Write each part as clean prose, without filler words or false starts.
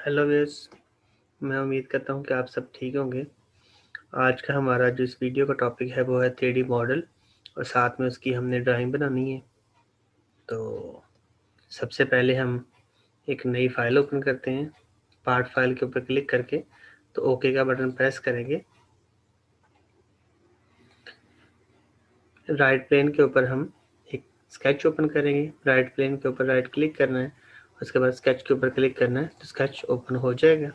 Hello viewers, मैं उम्मीद करता हूँ कि आप सब ठीक होंगे। आज का हमारा जो इस वीडियो का टॉपिक है वो है 3D मॉडल और साथ में उसकी हमने ड्राइंग बनानी है। तो सबसे पहले हम एक नई फाइल ओपन करते हैं। पार्ट फाइल के ऊपर क्लिक करके तो ओके का बटन प्रेस करेंगे। राइट प्लेन के ऊपर हम एक स्केच ओपन करेंगे। राइट प्लेन के ऊपर राइट क्लिक करना है, उसके बाद स्केच के ऊपर क्लिक करना है तो स्केच ओपन हो जाएगा।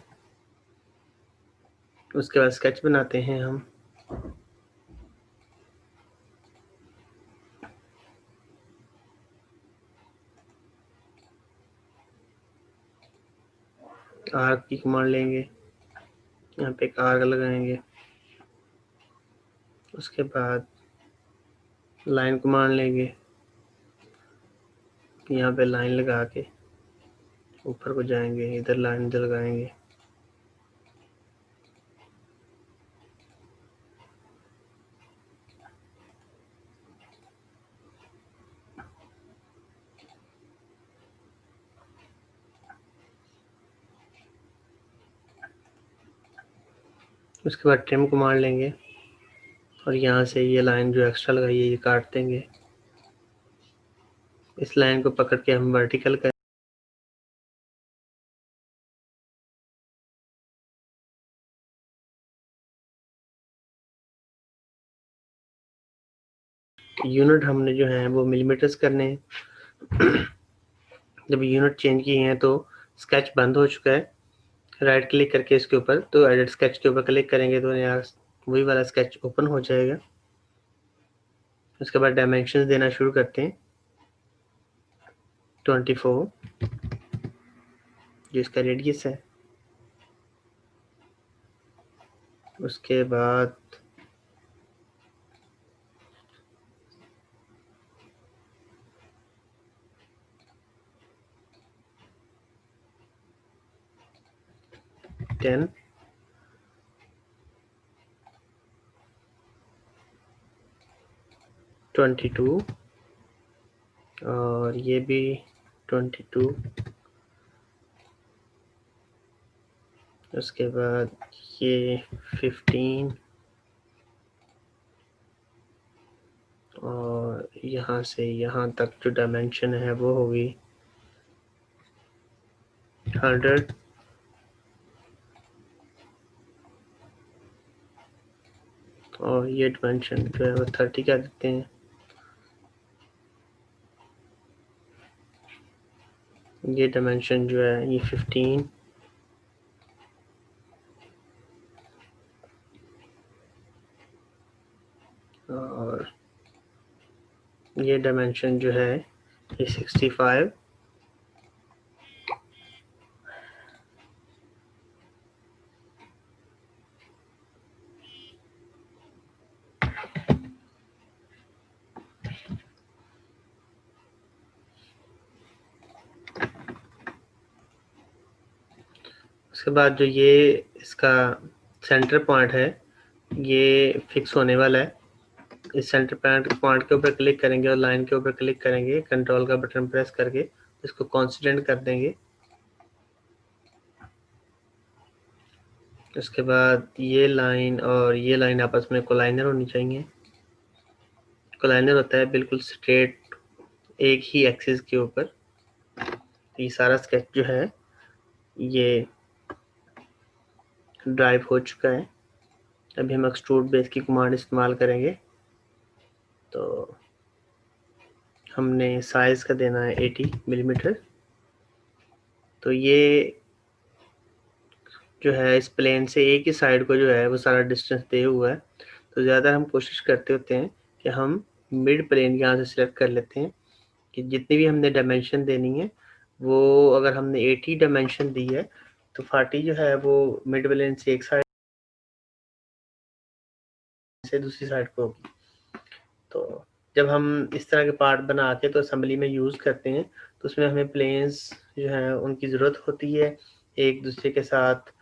उसके बाद स्केच बनाते हैं हम। आर्क की कमांड लेंगे, यहाँ पे एक आर्क लगाएंगे। उसके बाद लाइन कमांड लेंगे, यहाँ पे लाइन लगा के ऊपर को जाएंगे, इधर लाइन इधर लगाएंगे। उसके बाद ट्रिम कमांड लेंगे और यहाँ से ये लाइन जो एक्स्ट्रा लगाई है ये काट देंगे। इस लाइन को पकड़ के हम वर्टिकल कर यूनिट हमने जो है वो मिलीमीटर्स करने हैं। जब यूनिट चेंज किए हैं तो स्केच बंद हो चुका है। राइट क्लिक करके इसके ऊपर तो एडिट स्केच के ऊपर क्लिक करेंगे तो यहाँ वही वाला स्केच ओपन हो जाएगा। उसके बाद डायमेंशन देना शुरू करते हैं। 24 जो इसका रेडियस है। उसके बाद टेन, 22 और ये भी 22। उसके बाद ये 15 और यहाँ से यहाँ तक जो डायमेंशन है वो होगी 100 और ये डायमेंशन जो है वो 30 का देते हैं। ये डायमेंशन जो है ये 15 और ये डायमेंशन जो है ये 65 उसके बाद जो ये इसका सेंटर पॉइंट है ये फिक्स होने वाला है। इस सेंटर पॉइंट के ऊपर क्लिक करेंगे और लाइन के ऊपर क्लिक करेंगे, कंट्रोल का बटन प्रेस करके इसको कांस्टेंट कर देंगे। उसके बाद ये लाइन और ये लाइन आपस में कोलाइनर होनी चाहिए। कोलाइनर होता है बिल्कुल स्ट्रेट एक ही एक्सिस के ऊपर। ये सारा स्केच जो है ये ड्राइव हो चुका है। अभी हम एक्सट्रूड बेस की कमांड इस्तेमाल करेंगे। तो हमने साइज का देना है 80 मिलीमीटर। तो ये जो है इस प्लेन से एक ही साइड को जो है वो सारा डिस्टेंस दे हुआ है। तो ज़्यादा हम कोशिश करते होते हैं कि हम मिड प्लेन यहाँ से सिलेक्ट कर लेते हैं कि जितनी भी हमने डायमेंशन देनी है वो अगर हमने 80 डायमेंशन दी है तो 40 जो है वो मिड प्लेन से एक साइड से दूसरी साइड को होगी। तो जब हम इस तरह के पार्ट बना के तो असेंबली में यूज़ करते हैं तो उसमें हमें प्लेन्स जो हैं उनकी ज़रूरत होती है एक दूसरे के साथ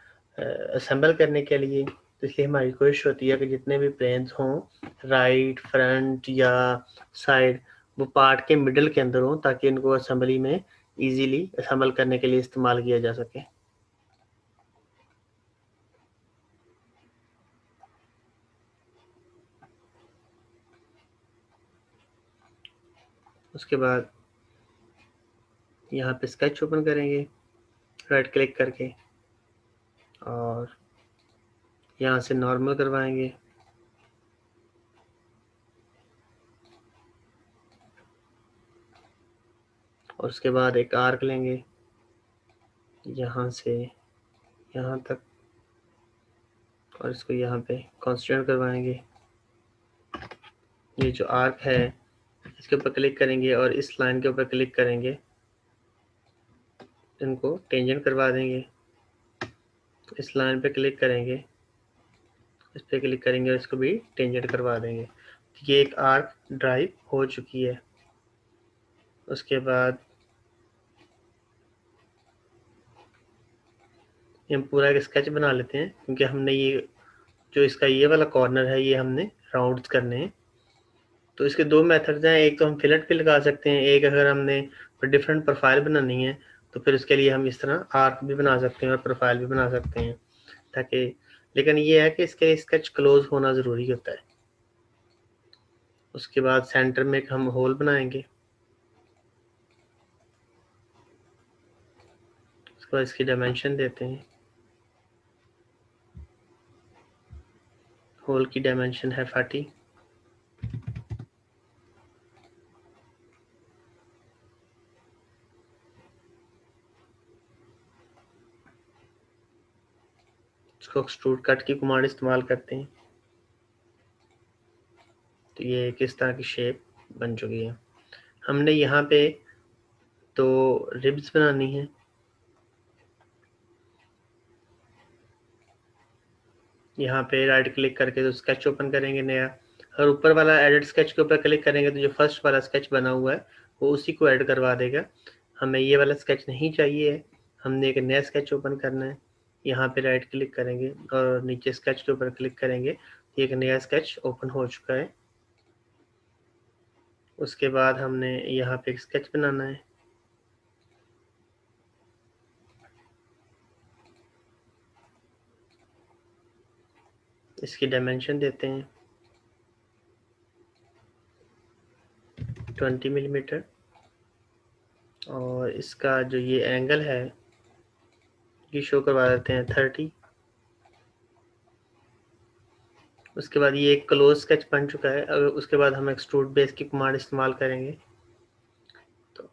असेंबल करने के लिए। तो इसलिए हमारी कोशिश होती है कि जितने भी प्लेन्स हों राइट, फ्रंट या साइड वो पार्ट के मिडल के अंदर हों ताकि इनको असेंबली में इजीली असेंबल करने के लिए इस्तेमाल किया जा सके। उसके बाद यहाँ पे स्केच ओपन करेंगे राइट क्लिक करके और यहाँ से नॉर्मल करवाएंगे। और उसके बाद एक आर्क लेंगे यहाँ से यहाँ तक और इसको यहाँ पे कॉन्स्टेंट करवाएंगे। ये जो आर्क है इसके ऊपर क्लिक करेंगे और इस लाइन के ऊपर क्लिक करेंगे, इनको टेंजेंट करवा देंगे। इस लाइन पे क्लिक करेंगे, इस पे क्लिक करेंगे और इसको भी टेंजेंट करवा देंगे। ये एक आर्क ड्राइव हो चुकी है। उसके बाद हम पूरा एक स्केच बना लेते हैं, क्योंकि हमने ये जो इसका ये वाला कॉर्नर है ये हमने राउंड्स करने हैं। तो इसके दो मेथड्स हैं, एक तो हम फिलेट पे लगा सकते हैं, एक अगर हमने डिफरेंट प्रोफाइल बनानी है तो फिर उसके लिए हम इस तरह आर्क भी बना सकते हैं और प्रोफाइल भी बना सकते हैं, ताकि लेकिन ये है कि इसके स्केच क्लोज होना ज़रूरी होता है। उसके बाद सेंटर में एक हम होल बनाएंगे। उसके बाद इसकी डायमेंशन देते हैं। होल की डायमेंशन है 40। इसको एक्सट्रूड कट की कमांड इस्तेमाल करते हैं। तो ये किस तरह की शेप बन चुकी है। हमने यहाँ पे तो रिब्स बनानी है। यहाँ पे राइट क्लिक करके तो स्केच ओपन करेंगे नया, और ऊपर वाला एडिट स्केच के ऊपर क्लिक करेंगे तो जो फर्स्ट वाला स्केच बना हुआ है वो उसी को ऐड करवा देगा। हमें ये वाला स्केच नहीं चाहिए है, हमने एक नया स्केच ओपन करना है। यहाँ पे राइट क्लिक करेंगे और नीचे स्केच के ऊपर क्लिक करेंगे, एक नया स्केच ओपन हो चुका है। उसके बाद हमने यहाँ पे एक स्केच बनाना है। इसकी डायमेंशन देते हैं 20 मिलीमीटर और इसका जो ये एंगल है ये शो करवा देते हैं 30। उसके बाद ये एक क्लोज स्केच बन चुका है। अगर उसके बाद हम एक्सट्रूड बेस की कमांड इस्तेमाल करेंगे तो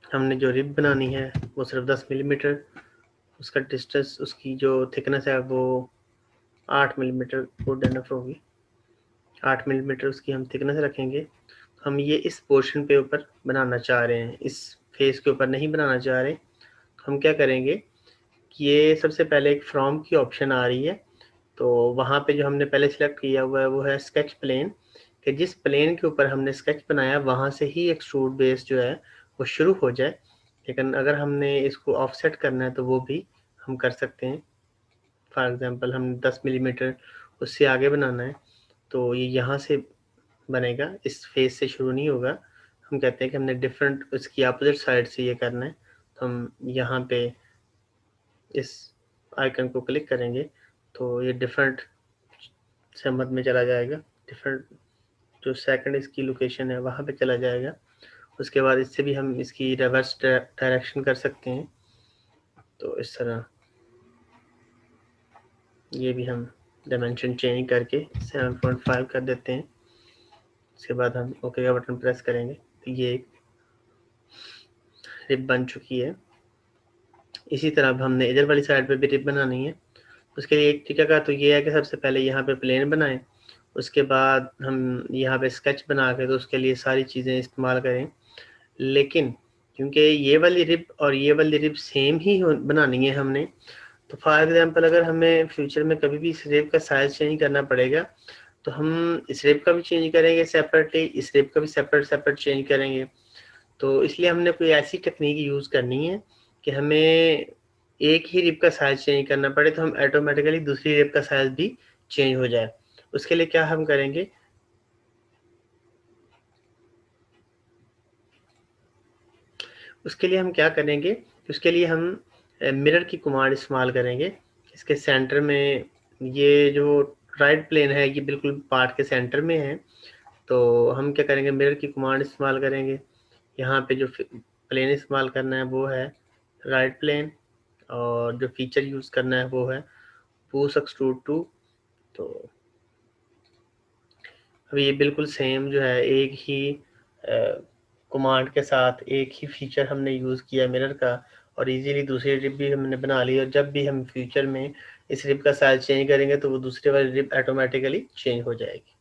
हमने जो रिब बनानी है वो सिर्फ 10 मिलीमीटर, उसका डिस्टेंस उसकी जो थिकनेस है वो 8 मिलीमीटर गुड इनफ होगी। 8 मिलीमीटर उसकी हम थिकनेस रखेंगे। हम ये इस पोर्शन पे ऊपर बनाना चाह रहे हैं, इस फेस के ऊपर नहीं बनाना चाह रहे। हम क्या करेंगे कि ये सबसे पहले एक फ्रॉम की ऑप्शन आ रही है, तो वहाँ पे जो हमने पहले सिलेक्ट किया हुआ है वो है स्केच प्लेन, कि जिस प्लेन के ऊपर हमने स्केच बनाया वहाँ से ही एक्सट्रूड बेस जो है वो शुरू हो जाए। लेकिन अगर हमने इसको ऑफसेट करना है तो वो भी हम कर सकते हैं। फॉर एग्जांपल हम 10 मिलीमीटर उससे आगे बनाना है तो ये यहाँ से बनेगा, इस फेस से शुरू नहीं होगा। हम कहते हैं कि हमने डिफरेंट उसकी अपोजिट साइड से ये करना है, तो हम यहाँ पे इस आइकन को क्लिक करेंगे तो ये डिफरेंट सहमत में चला जाएगा, डिफरेंट जो सेकंड इसकी लोकेशन है वहाँ पे चला जाएगा। उसके बाद इससे भी हम इसकी रिवर्स डायरेक्शन कर सकते हैं। तो इस तरह ये भी हम डायमेंशन चेंज करके 7.5 कर देते हैं। उसके बाद हम ओके का बटन प्रेस करेंगे तो ये एक रिब बन चुकी है। इसी तरह हमने इधर वाली साइड पे भी रिब बनानी है। उसके लिए एक तरीका का तो ये है कि सबसे पहले यहाँ पे प्लेन बनाएं, उसके बाद हम यहाँ पे स्केच बना के तो उसके लिए सारी चीज़ें इस्तेमाल करें। लेकिन क्योंकि ये वाली रिब और ये वाली रिब सेम ही बनानी है हमने, तो फॉर एग्जांपल अगर हमें फ्यूचर में कभी भी इस रिब का साइज चेंज करना पड़ेगा तो हम इस रिब का भी चेंज करेंगे सेपरेटली, इस रिब का भी सेपरेट चेंज करेंगे। तो इसलिए हमने कोई ऐसी टेक्निक यूज़ करनी है कि हमें एक ही रिब का साइज चेंज करना पड़े तो हम ऑटोमेटिकली दूसरी रिब का साइज भी चेंज हो जाए। उसके लिए क्या हम करेंगे, उसके लिए हम क्या करेंगे, उसके लिए हम मिरर की कमांड इस्तेमाल करेंगे। इसके सेंटर में ये जो राइट प्लेन है ये बिल्कुल पार्ट के सेंटर में है, तो हम क्या करेंगे, मिरर की कमांड इस्तेमाल करेंगे। यहाँ पे जो प्लेन इस्तेमाल करना है वो है राइट प्लेन, और जो फीचर यूज़ करना है वो है पुश एक्सट्रूड टू। तो अभी ये बिल्कुल सेम जो है, एक ही कमांड के साथ एक ही फीचर हमने यूज़ किया मिरर का, और इजीली दूसरी रिब भी हमने बना ली। और जब भी हम फ्यूचर में इस रिब का साइज चेंज करेंगे तो वो दूसरे वाली रिब ऑटोमेटिकली चेंज हो जाएगी।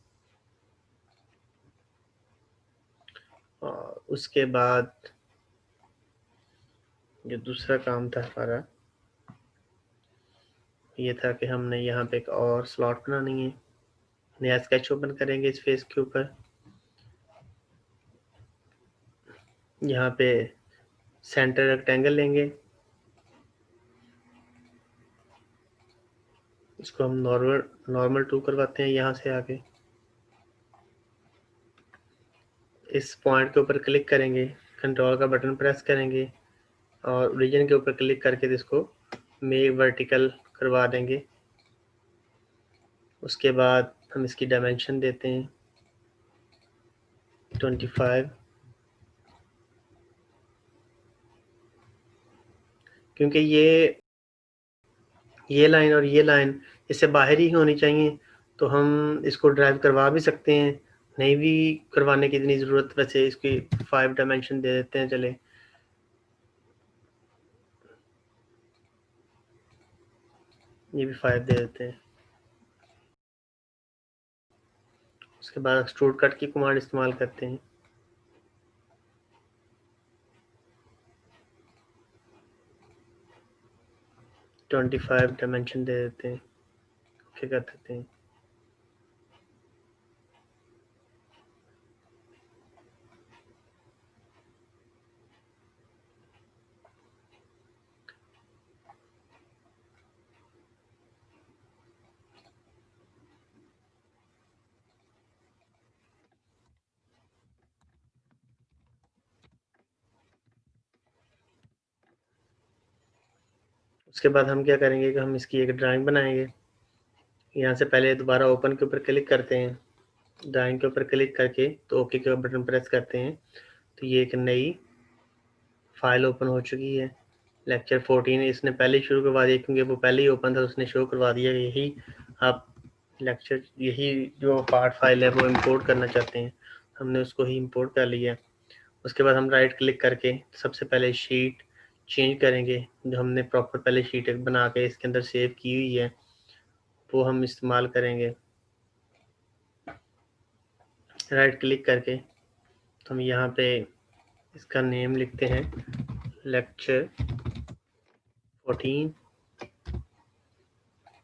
और उसके बाद जो दूसरा काम था हमारा, ये था कि हमने यहाँ पे एक और स्लॉट बनानी है। नया स्केच ओपन करेंगे इस फेस के ऊपर। यहाँ पे सेंटर रेक्टेंगल लेंगे, इसको हम नॉर्मल टू करवाते हैं यहाँ से आगे। इस पॉइंट के ऊपर क्लिक करेंगे, कंट्रोल का बटन प्रेस करेंगे और ओरिजिन के ऊपर क्लिक करके इसको मेक वर्टिकल करवा देंगे। उसके बाद हम इसकी डायमेंशन देते हैं 25, क्योंकि ये लाइन और ये लाइन इससे बाहर ही होनी चाहिए। तो हम इसको ड्राइव करवा भी सकते हैं, नहीं भी करवाने की इतनी ज़रूरत, वैसे इसकी 5 डायमेंशन दे देते हैं। चले, ये भी 5 दे देते हैं। उसके बाद एक्सट्रूड कट की कमांड इस्तेमाल करते हैं। तो 25 डायमेंशन दे देते हैं, ओके कर देते हैं। उसके बाद हम क्या करेंगे कि हम इसकी एक ड्राइंग बनाएंगे। यहाँ से पहले दोबारा ओपन के ऊपर क्लिक करते हैं, ड्राइंग के ऊपर क्लिक करके तो ओके का बटन प्रेस करते हैं। तो ये एक नई फाइल ओपन हो चुकी है। लेक्चर 14 इसने पहले ही शुरू करवा दिया, क्योंकि वो पहले ही ओपन था, उसने शो करवा दिया। यही आप लेक्चर, यही जो पार्ट फाइल है वो इंपोर्ट करना चाहते हैं, हमने उसको ही इंपोर्ट कर लिया। उसके बाद हम राइट क्लिक करके सबसे पहले शीट चेंज करेंगे। जो हमने प्रॉपर पहले शीट एक बना के इसके अंदर सेव की हुई है वो हम इस्तेमाल करेंगे। राइट क्लिक करके तो हम यहाँ पे इसका नेम लिखते हैं lecture 14,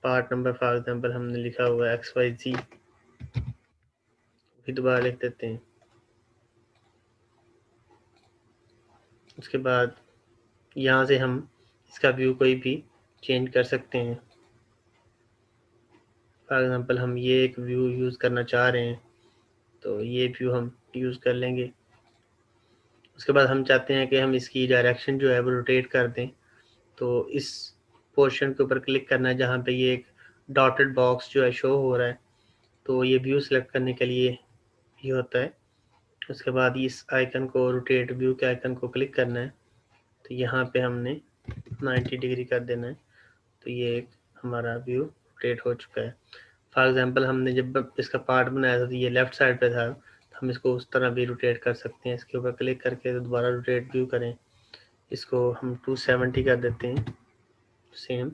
part number for example हमने लिखा हुआ है XYZ, भी दोबारा लिख देते हैं। उसके बाद यहाँ से हम इसका व्यू कोई भी चेंज कर सकते हैं। फॉर एग्जांपल हम ये एक व्यू यूज़ करना चाह रहे हैं, तो ये व्यू हम यूज़ कर लेंगे। उसके बाद हम चाहते हैं कि हम इसकी डायरेक्शन जो है वो रोटेट कर दें, तो इस पोर्शन के ऊपर क्लिक करना है जहाँ पे ये एक डॉटेड बॉक्स जो है शो हो रहा है। तो ये व्यू सेलेक्ट करने के लिए ये होता है। उसके बाद इस आइकन को, रोटेट व्यू के आइकन को क्लिक करना है, तो यहाँ पे हमने 90 डिग्री कर देना है। तो ये एक हमारा व्यू रोटेट हो चुका है। फॉर एग्जांपल हमने जब इसका पार्ट बनाया था तो ये लेफ्ट साइड पे था, तो हम इसको उस तरह भी रोटेट कर सकते हैं। इसके ऊपर क्लिक करके तो दोबारा रोटेट व्यू करें, इसको हम 270 कर देते हैं। सेम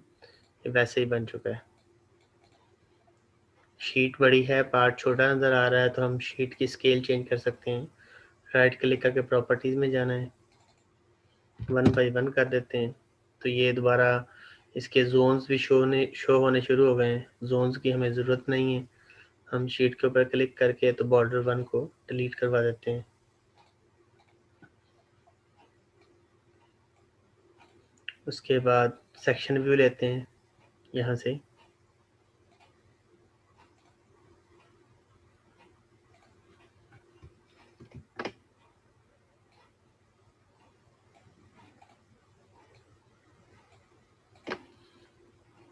ये वैसे ही बन चुका है। शीट बड़ी है, पार्ट छोटा नज़र आ रहा है, तो हम शीट की स्केल चेंज कर सकते हैं। राइट क्लिक करके प्रॉपर्टीज़ में जाना है, 1 बाई 1 कर देते हैं। तो ये दोबारा इसके जोन्स भी शो होने शुरू हो गए हैं। जोन्स की हमें ज़रूरत नहीं है, हम शीट के ऊपर क्लिक करके तो बॉर्डर 1 को डिलीट करवा देते हैं। उसके बाद सेक्शन व्यू लेते हैं यहाँ से,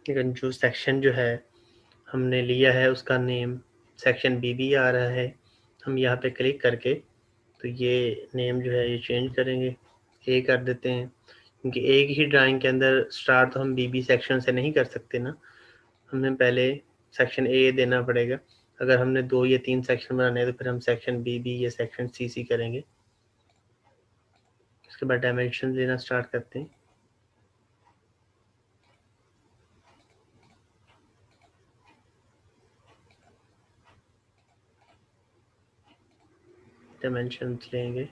लेकिन जो सेक्शन जो है हमने लिया है उसका नेम सेक्शन BB आ रहा है। हम यहाँ पे क्लिक करके तो ये नेम जो है ये चेंज करेंगे, ए कर देते हैं, क्योंकि एक ही ड्राइंग के अंदर स्टार्ट तो हम बी सेक्शन से नहीं कर सकते ना, हमें पहले सेक्शन ए देना पड़ेगा। अगर हमने 2 या 3 सेक्शन बनाने हैं तो फिर हम सेक्शन बी या सेक्शन सी करेंगे। उसके बाद डायमेंशन लेना स्टार्ट करते हैं। डायमेंशन लेंगे,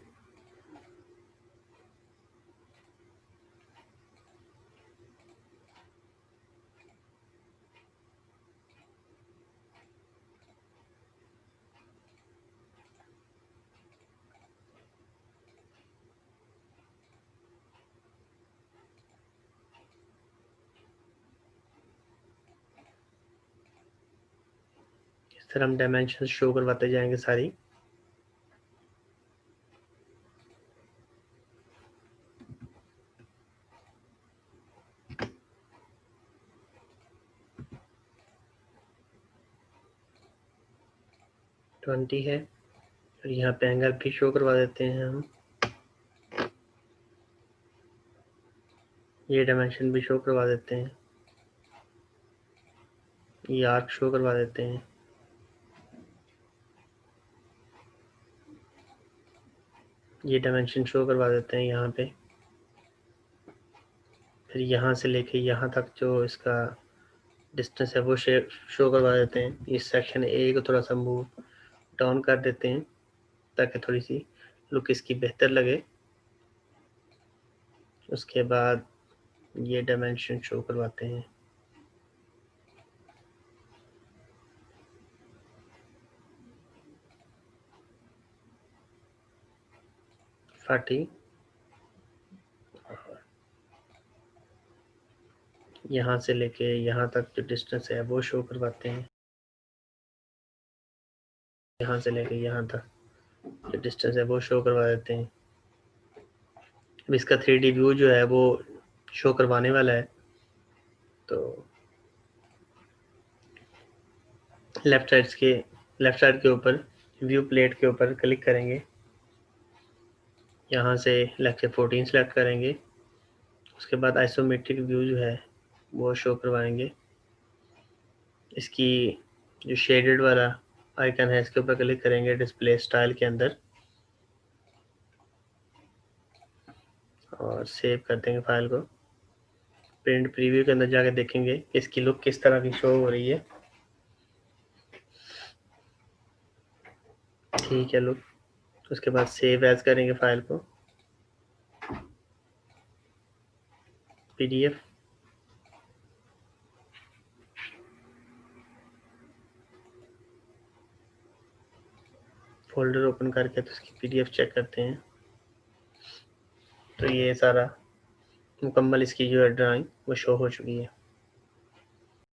इस तरह हम डायमेंशन शो करवाते जाएंगे सारी। ट्वेंटी है और यहाँ पे एंगल भी शो करवा देते हैं हम, ये डायमेंशन भी शो करवा देते हैं, ये आर्क शो करवा देते हैं, ये डायमेंशन शो करवा देते हैं यहाँ पे। फिर यहाँ से लेके यहाँ तक जो इसका डिस्टेंस है वो शो करवा देते हैं। इस सेक्शन ए को थोड़ा सा मूव डाउन कर देते हैं ताकि थोड़ी सी लुक इसकी बेहतर लगे। उसके बाद ये डायमेंशन शो करवाते हैं, फाटी यहाँ से लेके यहाँ तक जो डिस्टेंस है वो शो करवाते हैं, यहाँ से लेके यहाँ तक जो डिस्टेंस है वो शो करवा देते हैं। अब इसका 3D व्यू जो है वो शो करवाने वाला है, तो लेफ्ट साइड के ऊपर व्यू प्लेट के ऊपर क्लिक करेंगे, यहाँ से लेक्चर 14 सेलेक्ट करेंगे। उसके बाद आइसोमेट्रिक व्यू जो है वो शो करवाएंगे। इसकी जो शेडेड वाला आइकन है इसके ऊपर क्लिक करेंगे डिस्प्ले स्टाइल के अंदर और सेव कर देंगे फाइल को। प्रिंट प्रीव्यू के अंदर जाके देखेंगे इसकी लुक किस तरह की शो हो रही है। ठीक है लुक। उसके बाद सेव एज करेंगे फाइल को, PDF फोल्डर ओपन करके तो इसकी PDF चेक करते हैं। तो ये सारा मुकम्मल इसकी जो है ड्राइंग वो शो हो चुकी है।